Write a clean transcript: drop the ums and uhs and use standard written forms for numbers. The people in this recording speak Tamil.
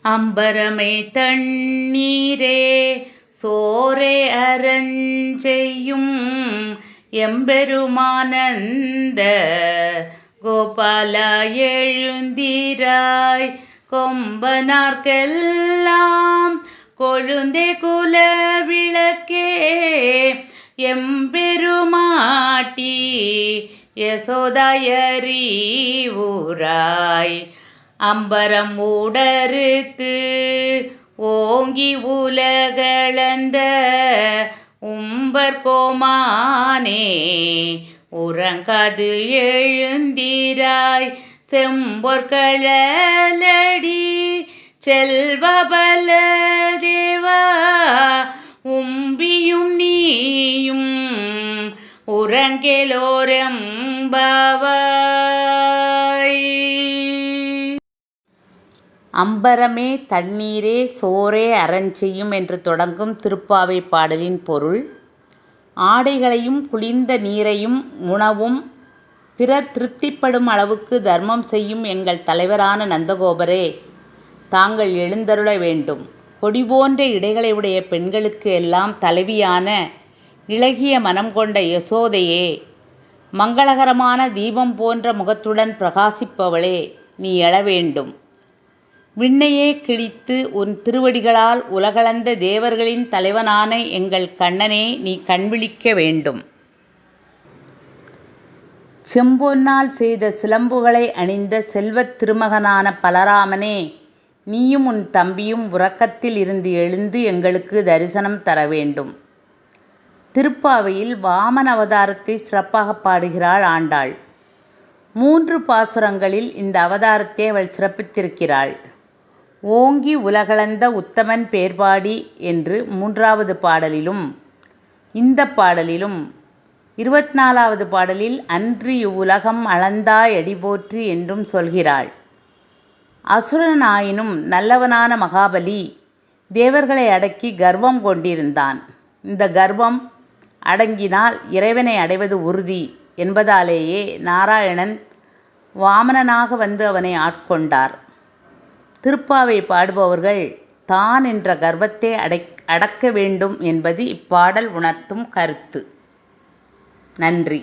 அம்பரமே தண்ணீரே சோரே அரஞ்செய்யும் எம்பெருமானந்த கோபாலா எழுந்திராய் கொம்பனார்க்கெல்லாம் கொழுந்தே குல விளக்கே எம்பெருமாட்டி யசோதாயறிவுராய் அம்பரம் உடறுத்து ஓங்கி உலகளந்த உம்பர் கோமானே உறங்காது எழுந்திராய் செம்பொற்கழலடி செல்வபல தேவா உம்பியும் நீயும் உறங்கெலோரெம்பாவாய். அம்பரமே தண்ணீரே சோரே அரஞ்செய்யும் என்று தொடங்கும் திருப்பாவை பாடலின் பொருள்: ஆடைகளையும் குளிர்ந்த நீரையும் உணவும் பிறர் திருப்திப்படும் அளவுக்கு தர்மம் செய்யும் எங்கள் தலைவரான நந்தகோபரே, தாங்கள் எழுந்தருள வேண்டும். கொடி போன்ற இடைகளை உடைய பெண்களுக்கு எல்லாம் தலைவியான இளகிய மனம் கொண்ட யசோதையே, மங்களகரமான தீபம் போன்ற முகத்துடன் பிரகாசிப்பவளே, நீ எழ வேண்டும். விண்ணையே கிழித்து உன் திருவடிகளால் உலகளந்த தேவர்களின் தலைவனான எங்கள் கண்ணனே, நீ கண்விழிக்க வேண்டும். செம்பொன்னால் செய்த சிலம்புகளை அணிந்த செல்வத் திருமகனான பலராமனே, நீயும் உன் தம்பியும் உறக்கத்தில் இருந்து எழுந்து எங்களுக்கு தரிசனம் தர வேண்டும். திருப்பாவையில் வாமன அவதாரத்தை சிறப்பாக பாடுகிறாள் ஆண்டாள். 3 பாசுரங்களில் இந்த அவதாரத்தை அவள் சிறப்பித்திருக்கிறாள். ஓங்கி உலகளந்த உத்தமன் பேர்பாடி என்று 3வது பாடலிலும், இந்த பாடலிலும் 24வது பாடலில் அன்று இவ்வுலகம் அளந்தாய் அடிபோற்றி என்றும் சொல்கிறாள். அசுரனாயினும் நல்லவனான மகாபலி தேவர்களை அடக்கி கர்வம் கொண்டிருந்தான். இந்த கர்வம் அடங்கினால் இறைவனை அடைவது உறுதி என்பதாலேயே நாராயணன் வாமனனாக வந்து அவனை ஆட்கொண்டார். திருப்பாவை பாடுபவர்கள் தான் என்ற கர்வத்தை அடக்க வேண்டும் என்பது இப்பாடல் உணர்த்தும் கருத்து. நன்றி.